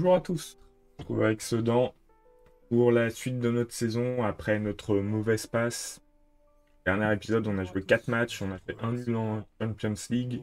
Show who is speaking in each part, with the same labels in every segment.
Speaker 1: Bonjour à tous. On se retrouve avec Sedan pour la suite de notre saison après notre mauvaise passe. Dernier épisode, on a joué 4 matchs, on a fait un nul en Champions League,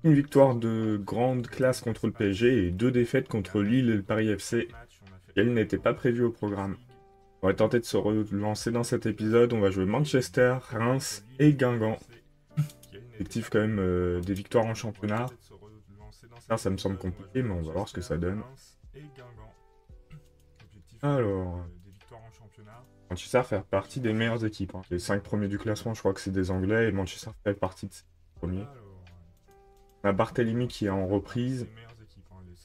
Speaker 1: une victoire de grande classe contre le PSG et 2 défaites contre Lille et le Paris FC. Elles n'étaient pas prévues au programme. On va tenter de se relancer dans cet épisode. On va jouer Manchester, Reims et Guingamp. Effectif quand même des victoires en championnat. Ça me semble compliqué, mais on va voir ce que ça donne. Alors, Manchester fait partie des meilleures équipes. Les 5 premiers du classement, je crois que c'est des Anglais, et Manchester fait partie de ces premiers. On a Barthélemy qui est en reprise.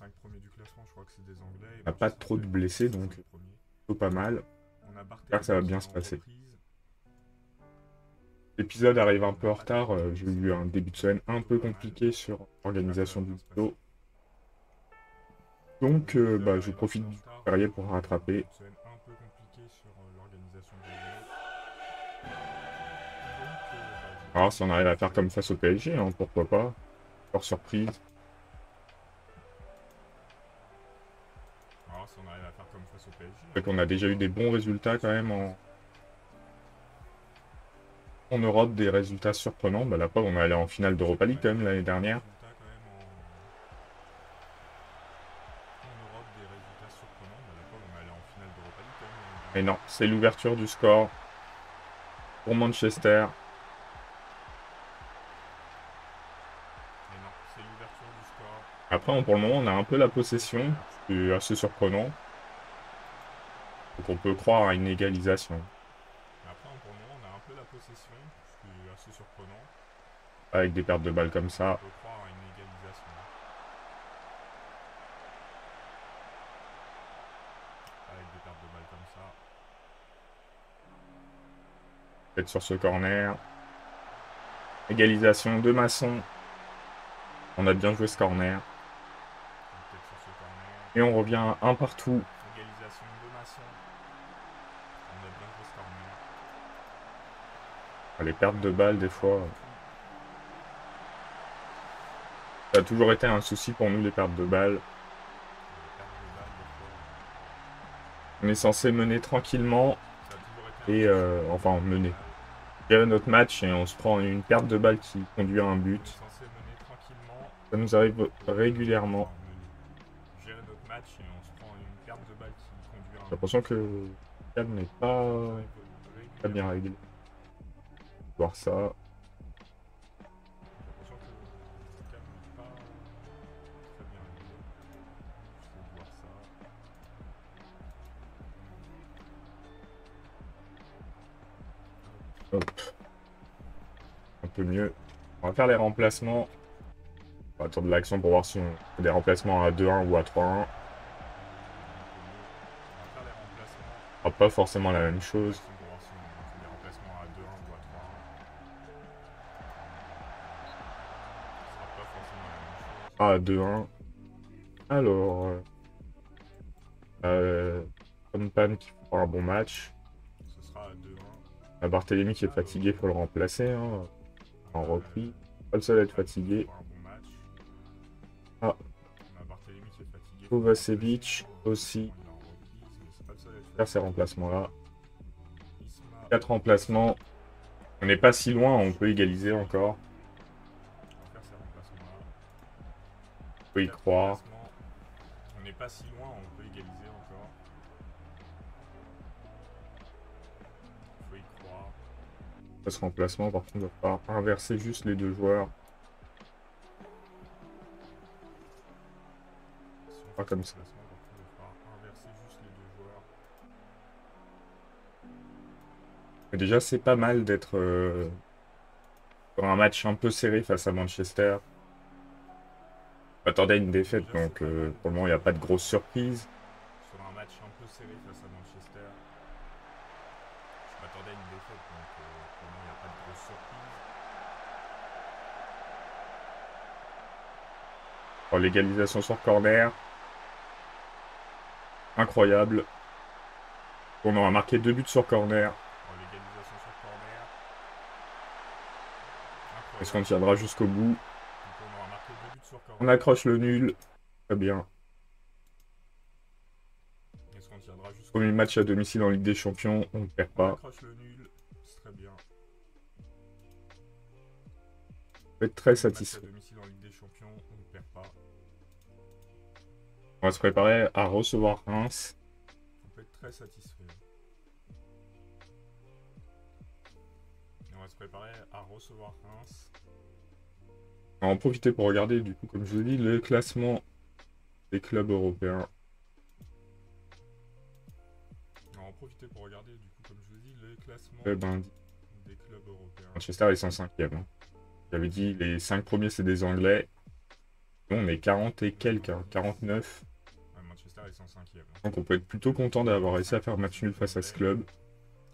Speaker 1: On n'a pas trop de blessés, donc plutôt pas mal. J'espère que ça va bien se passer. L'épisode arrive un peu en retard. J'ai eu un début de semaine un peu compliqué sur l'organisation du boulot. Donc, je profite du férié pour rattraper. Alors, si on arrive à faire comme face au PSG, hein, pourquoi pas. Hors surprise. C'est qu'on a déjà eu des bons résultats quand même en Europe, des résultats surprenants. La preuve, on est allé en finale d'Europa League quand même l'année dernière. Mais non, c'est l'ouverture du score pour Manchester. Après, pour le moment, on a un peu la possession. C'est assez surprenant. Donc on peut croire à une égalisation. Avec des pertes de balles comme ça. Peut-être sur ce corner. Égalisation de Masson. On a bien joué ce corner. Et on revient à un partout. Les pertes de balles, des fois. Ça a toujours été un souci pour nous, les pertes de balles. On est censé mener tranquillement. Et enfin, mener. Gérer notre match et on se prend une perte de balle qui conduit à un but. Ça nous arrive régulièrement. J'ai l'impression que le cadre n'est pas bien réglé. Voir ça. Hop. Un peu mieux. On va faire les remplacements. On va attendre l'action pour voir si on fait des remplacements à 2-1 ou à 3-1. Pas forcément la même chose. À 2-1. Alors, Pan qui fera un bon match. Barthélemy qui est fatigué, il faut le remplacer. Hein. En repris. Pas le seul à être fatigué. Ah. Kovacevic aussi. Faire ces remplacements-là. 4 remplacements. On n'est pas si loin, on peut égaliser encore. On peut y croire. On n'est pas si loin, on peut égaliser encore. Il faut y croire. Ce remplacement, par contre, on va pas inverser juste les deux joueurs. Pas comme ça. Mais déjà, c'est pas mal d'être sur un match un peu serré face à Manchester. On attendait une défaite, donc pour le moment, il n'y a pas de grosse surprise. Sur un match un peu serré face à Manchester. Je m'attendais à une défaite, donc pour le moment, il n'y a pas de grosse surprise. Oh, l'égalisation sur corner. Incroyable. On aura marqué 2 buts sur corner. Est-ce qu'on tiendra jusqu'au bout? On accroche le nul. Très bien. Premier match à domicile en Ligue des Champions, on ne perd pas. On peut être très satisfait. On va se préparer à recevoir Reims. On peut être très satisfait. On va se préparer à recevoir Reims. On va en profiter pour regarder, du coup, comme je vous dis, le classement des clubs européens. On va en profiter pour regarder, du coup, comme je vous dis, le classement des clubs européens. Manchester, ils sont 5e. Hein. J'avais dit, les 5 premiers, c'est des Anglais. Nous, on est 40 et quelques, hein, 49. Manchester, ils sont 5e. Hein. Donc, on peut être plutôt content d'avoir réussi à faire match nul face à ce club.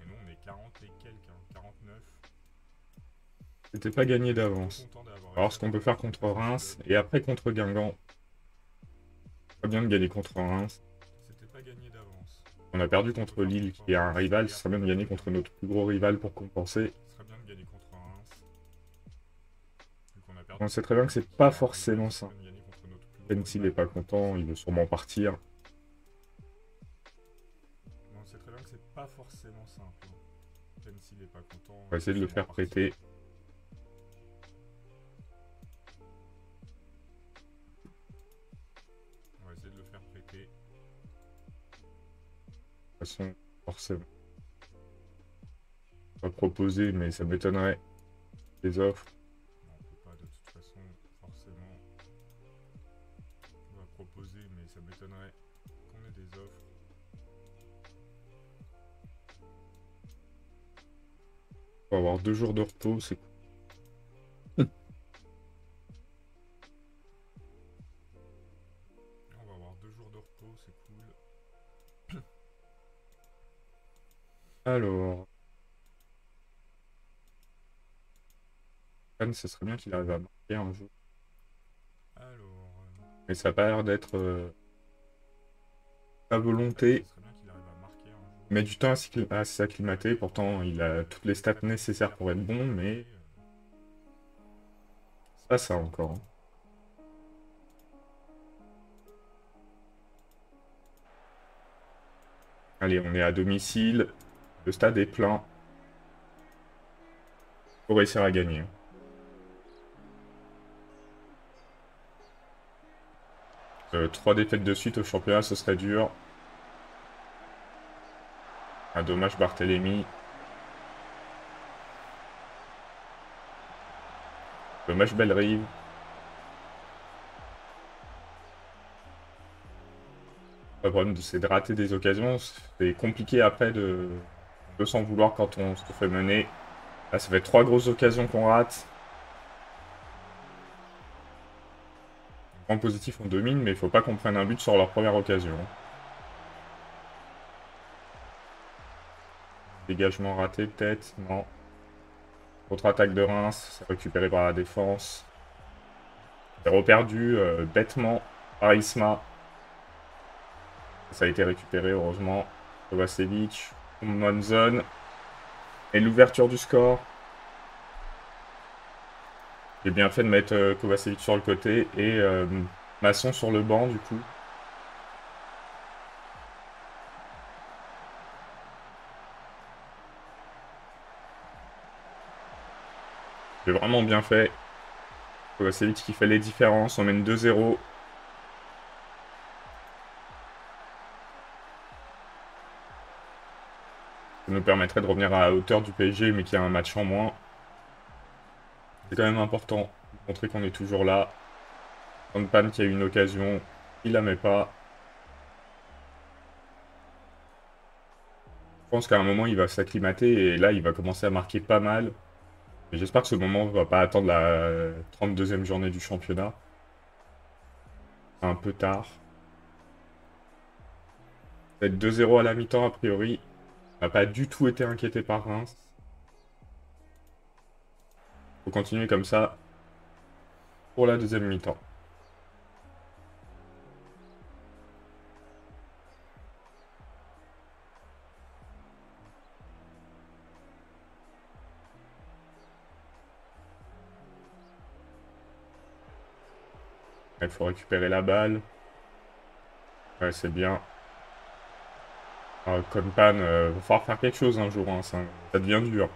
Speaker 1: Et nous, on est 40 et quelques, hein, 49. C'était pas gagné d'avance. Alors, ce qu'on peut faire contre Reims et après contre Guingamp. Pas bien de gagner contre Reims. C'était pas gagné d'avance. On a perdu contre Lille, qui est un rival. Ce serait bien de gagner contre notre plus gros rival pour compenser. Ce serait bien de gagner contre Reims. On sait très bien que c'est pas forcément ça. Même s'il n'est pas content, il veut sûrement partir. On sait très bien que c'est pas forcément simple. Même s'il n'est pas content. On va essayer de le faire prêter. On va essayer de le faire prêter. De toute façon, forcément. On va proposer, mais ça m'étonnerait. Les offres. On peut pas de toute façon, forcément. On va proposer, mais ça m'étonnerait qu'on ait des offres. On va avoir 2 jours de repos, c'est cool. On va avoir 2 jours de repos, c'est cool. Alors. Ce serait bien qu'il arrive à marquer un jour. Alors. Mais ça n'a pas l'air d'être à volonté. Il met du temps à s'acclimater. Pourtant, il a toutes les stats nécessaires pour être bon, mais. C'est pas ça encore. Hein. Allez, on est à domicile. Le stade est plein. Faut réussir à gagner. 3 défaites de suite au championnat, ce serait dur. Un dommage Barthélémy. Dommage Bellerive. Le problème, c'est de rater des occasions. C'est compliqué après de s'en vouloir quand on se fait mener. Là, ça fait 3 grosses occasions qu'on rate. En positif, on domine, mais il faut pas qu'on prenne un but sur leur première occasion. Dégagement raté, peut-être. Non. Contre-attaque de Reims, c'est récupéré par la défense. C'est reperdu bêtement par Isma. Ça a été récupéré, heureusement. Kovacevic, Monzon. Et l'ouverture du score. J'ai bien fait de mettre Kovacevic sur le côté et Masson sur le banc, du coup. J'ai vraiment bien fait. Kovacevic qui fait les différences. On mène 2-0. Ça nous permettrait de revenir à la hauteur du PSG, mais qui a un match en moins. C'est quand même important de montrer qu'on est toujours là. Pan qui a eu une occasion, il la met pas. Je pense qu'à un moment, il va s'acclimater et là, il va commencer à marquer pas mal. Mais j'espère que ce moment ne va pas attendre la 32e journée du championnat. Un peu tard. Ça va être 2-0 à la mi-temps, a priori. On n'a pas du tout été inquiété par Reims. Faut continuer comme ça pour la deuxième mi-temps. Il faut récupérer la balle. Ouais, c'est bien. Konpan, va falloir faire quelque chose un jour, hein, ça devient dur.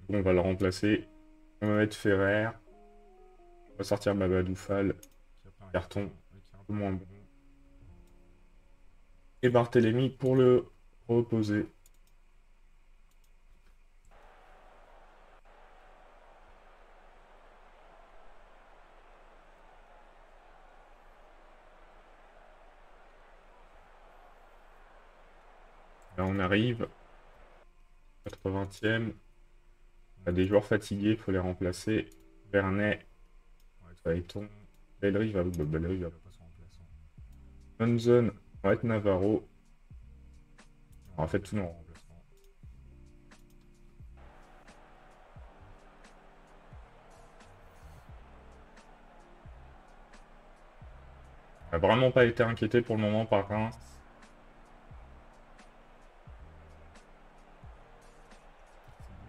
Speaker 1: Bon, on va le remplacer. On va mettre Ferrer. On va sortir Mamadou Fall. Carton un peu moins bon. Et Barthélemy pour le reposer. Là, on arrive. 80e. On a des joueurs fatigués, il faut les remplacer. Vernet. Phaéton. Bellery va pas se remplacer. Hanson. On va être Navarro. En fait, tout non. On n'a vraiment pas été inquiété pour le moment par Reims.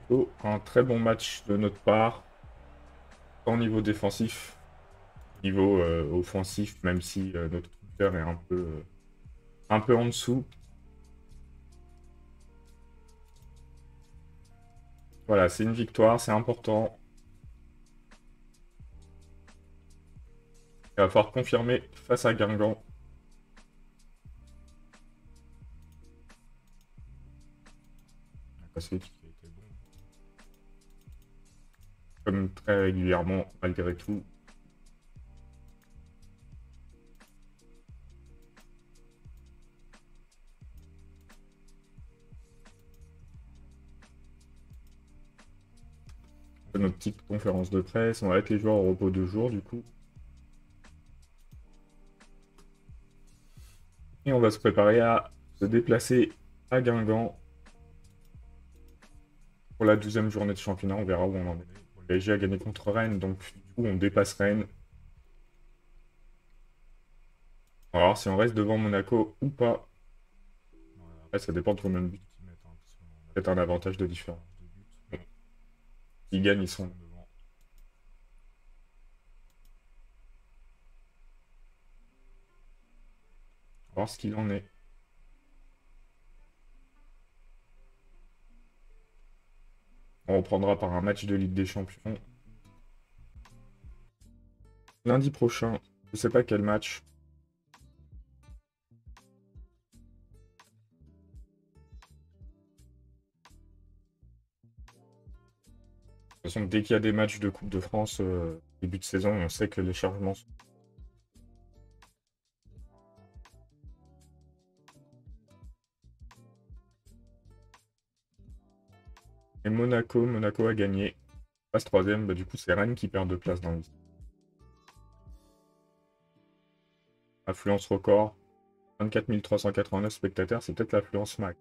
Speaker 1: Oh, un très bon match de notre part. Tant au niveau défensif, niveau offensif, même si notre buteur est un peu en dessous. Voilà, c'est une victoire, c'est important. Il va falloir confirmer face à Guingamp. Parce que comme très régulièrement, malgré tout. Notre petite conférence de presse, on va être les joueurs au repos 2 jours du coup. Et on va se préparer à se déplacer à Guingamp pour la 12e journée de championnat. On verra où on en est. Le PSG a gagné contre Rennes, donc du coup on dépasse Rennes. On va voir si on reste devant Monaco ou pas. Là, ça dépend de combien de buts ils mettent. Peut-être un avantage de différence. S'ils gagnent, ils sont devant. On va voir ce qu'il en est. On reprendra par un match de Ligue des Champions. Lundi prochain, je sais pas quel match. De toute façon, dès qu'il y a des matchs de Coupe de France, début de saison, on sait que les chargements sont... Et Monaco a gagné. Passe 3e, bah, du coup c'est Rennes qui perd 2 places dans le... Affluence record, 24 389 spectateurs, c'est peut-être l'affluence max.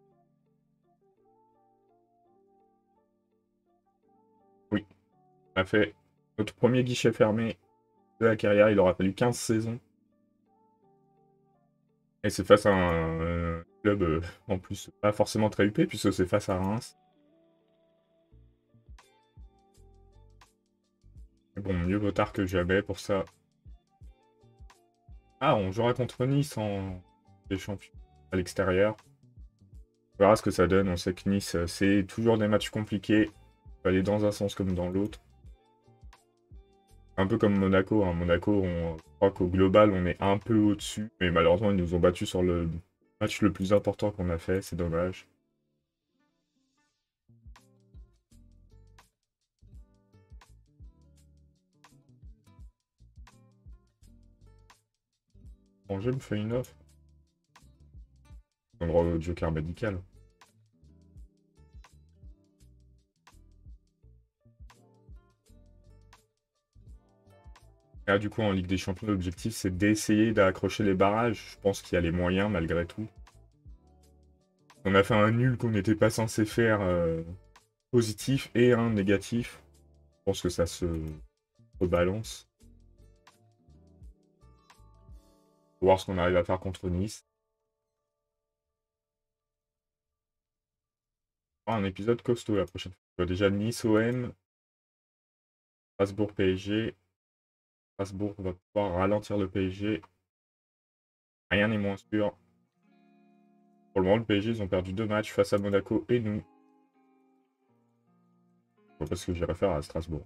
Speaker 1: Oui, on a fait notre premier guichet fermé de la carrière, il aura fallu 15 saisons. Et c'est face à un club en plus pas forcément très huppé, puisque c'est face à Reims. Mais bon, mieux vaut tard que jamais pour ça. Ah, on jouera contre Nice en des champions à l'extérieur. On verra ce que ça donne. On sait que Nice, c'est toujours des matchs compliqués. On peut aller dans un sens comme dans l'autre. Un peu comme Monaco. Hein. Monaco, je crois qu'au global, on est un peu au-dessus. Mais malheureusement, ils nous ont battus sur le match le plus important qu'on a fait. C'est dommage. Angers me fait une offre. On a droit au joker médical. Là, du coup, en Ligue des Champions, l'objectif, c'est d'essayer d'accrocher les barrages. Je pense qu'il y a les moyens, malgré tout. On a fait un nul qu'on n'était pas censé faire positif et un négatif. Je pense que ça se rebalance. Faut voir ce qu'on arrive à faire contre Nice. Un épisode costaud la prochaine fois. Déjà Nice OM, Strasbourg PSG, Strasbourg va pouvoir ralentir le PSG. Rien n'est moins sûr. Pour le moment, le PSG, ils ont perdu 2 matchs face à Monaco et nous. Je vois pas ce que j'irai faire à Strasbourg.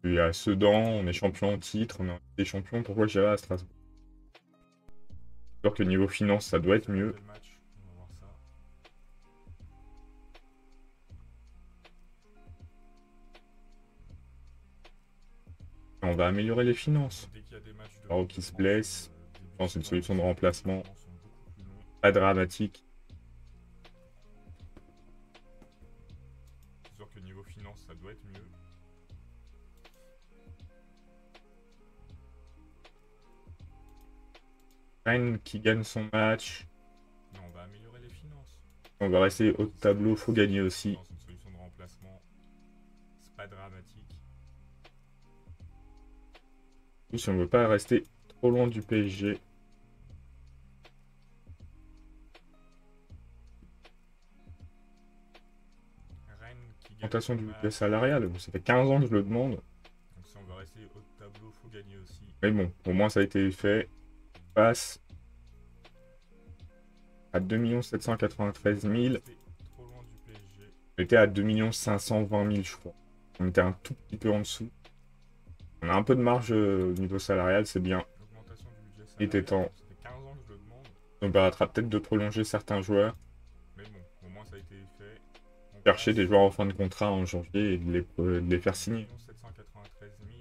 Speaker 1: Puis à Sedan, on est champion en titre, on est des champions, pourquoi j'irai à Strasbourg? C'est sûr que niveau finance, ça doit être mieux. On va améliorer les finances. Alors qui se blesse, je pense une solution de remplacement. Pas dramatique. C'est sûr que niveau finance, ça doit être mieux. Rennes qui gagne son match. Non, on va améliorer les finances. On va rester haut de tableau, faut gagner aussi. Une solution de remplacement. C'est pas dramatique. Si on veut pas rester trop loin du PSG. Augmentation du budget salarial, ça fait 15 ans que je le demande. Donc si on veut rester haut de tableau, faut gagner aussi. Mais bon, au moins ça a été fait. On passe à 2 793 000. On était à 2 520 000, je crois. On était un tout petit peu en dessous. On a un peu de marge au niveau salarial, c'est bien. Il était temps. On permettra peut-être de prolonger certains joueurs. Mais bon, au moins ça a été fait. Chercher des joueurs en fin de contrat en janvier et de les faire signer. 793 000.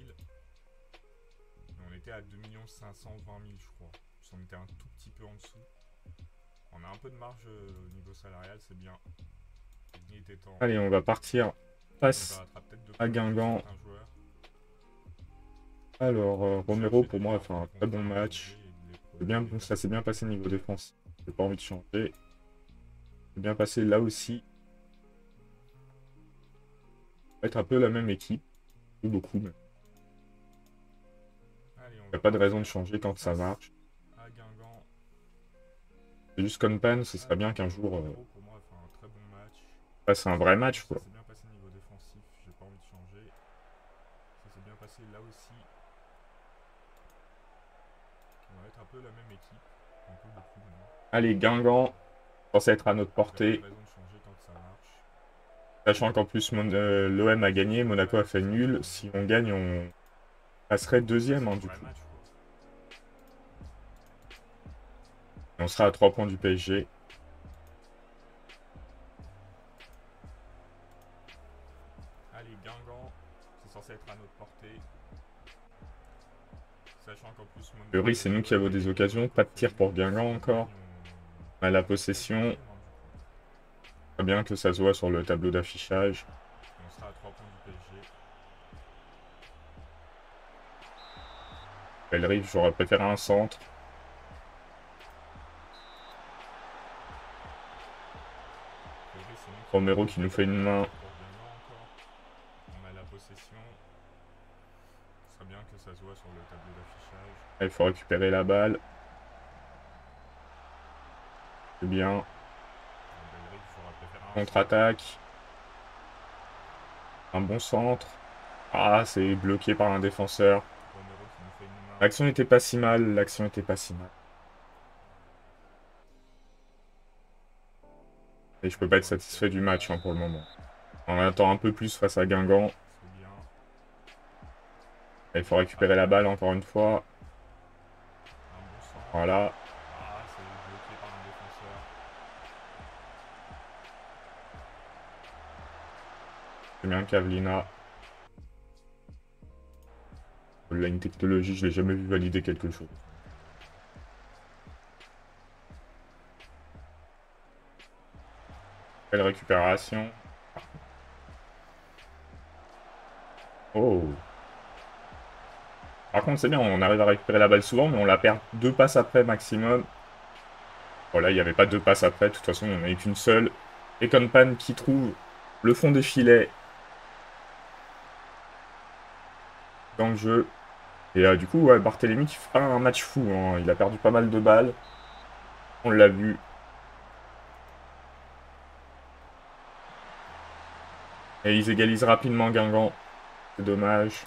Speaker 1: On était à 2 520 000, je crois. On était un tout petit peu en dessous. On a un peu de marge au niveau salarial, c'est bien. Il était temps. Allez, on va partir face à Guingamp. Alors, Romero, pour moi, a fait un très bon match. Ça s'est bien passé niveau défense. J'ai pas envie de changer. C'est bien passé là aussi. Ça va être un peu la même équipe. Pas beaucoup, mais il n'y a pas de raison de changer quand ça marche. C'est juste Conpan, ce serait bien qu'un jour fasse un vrai match, quoi. Ça s'est bien passé niveau défensif, j'ai pas envie de changer. Ça s'est bien passé là aussi. On va être un peu la même équipe. Un peu beaucoup, allez, Guingamp, censé être à notre portée. Sachant qu'en plus l'OM a gagné, Monaco a fait nul. Si on gagne, on passerait deuxième, hein, du coup. Et on sera à 3 points du PSG. Allez, Guingamp, c'est censé être à notre portée. Sachant qu'en plus, Monaco, c'est nous qui avons des occasions. Pas de tir pour Guingamp encore. On a la possession. Très bien que ça se voit sur le tableau d'affichage. On sera à 3 points du PSG. Belle rive, j'aurais préféré un centre. Romero qui nous fait une main. On a la possession. Ce serait bien que ça se voit sur le tableau d'affichage. Il faut récupérer la balle. C'est bien. Contre-attaque. Un bon centre. Ah, c'est bloqué par un défenseur. L'action n'était pas si mal. L'action n'était pas si mal. Et je peux pas être satisfait du match, hein, pour le moment. On attend un peu plus face à Guingamp. Il faut récupérer la balle encore une fois. Voilà. C'est bien Cavlina. Il a une technologie, je l'ai jamais vu valider quelque chose. Belle récupération. Oh. Par contre, c'est bien, on arrive à récupérer la balle souvent, mais on la perd 2 passes après maximum. Voilà, il n'y avait pas 2 passes après, de toute façon, il n'y en avait qu'une seule. Et Conpan qui trouve le fond des filets dans le jeu. Et du coup, ouais, Barthélémy qui fait un match fou, hein. Il a perdu pas mal de balles. On l'a vu. Et ils égalisent rapidement Guingamp. C'est dommage.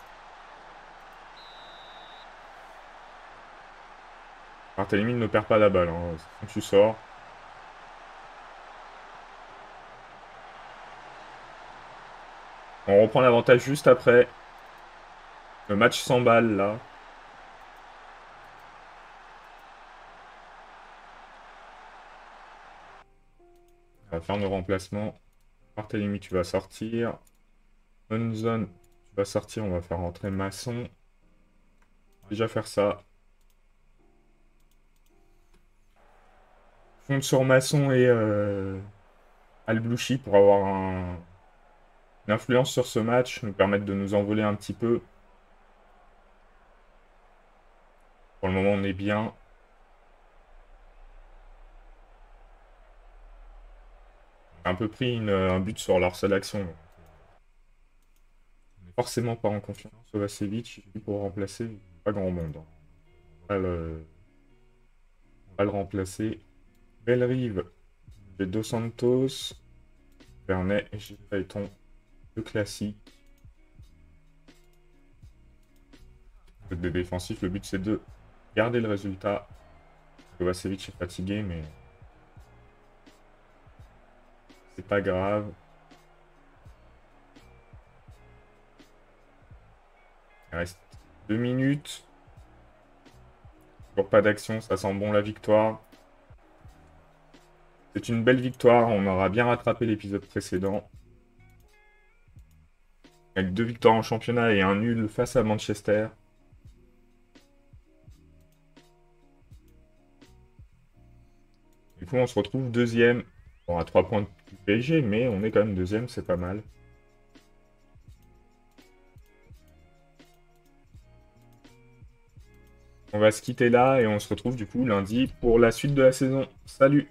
Speaker 1: Barthélemy ne perd pas la balle. Hein. Quand tu sors. On reprend l'avantage juste après. Le match s'emballe là. On va faire nos remplacements. Barthélemy, tu vas sortir. Onzon, tu vas sortir. On va faire rentrer Masson. Déjà faire ça. Compte sur Masson et Al-Blouchi pour avoir une influence sur ce match, nous permettre de nous envoler un petit peu. Pour le moment, on est bien. On a un peu pris un but sur leur seule action. Donc, on n'est forcément pas en confiance. Kovacevic, pour remplacer, pas grand monde. Hein. On va le remplacer. Bellerive, j'ai Dos Santos, Vernet et j'ai Phaéton. Le classique. De défensif, le but c'est de garder le résultat. Kovacevic est fatigué, mais c'est pas grave. Il reste 2 minutes. Toujours pas d'action, ça sent bon la victoire. C'est une belle victoire, on aura bien rattrapé l'épisode précédent. Avec 2 victoires en championnat et un nul face à Manchester. Du coup, on se retrouve deuxième. On a 3 points du PSG, mais on est quand même deuxième, c'est pas mal. On va se quitter là et on se retrouve du coup lundi pour la suite de la saison. Salut!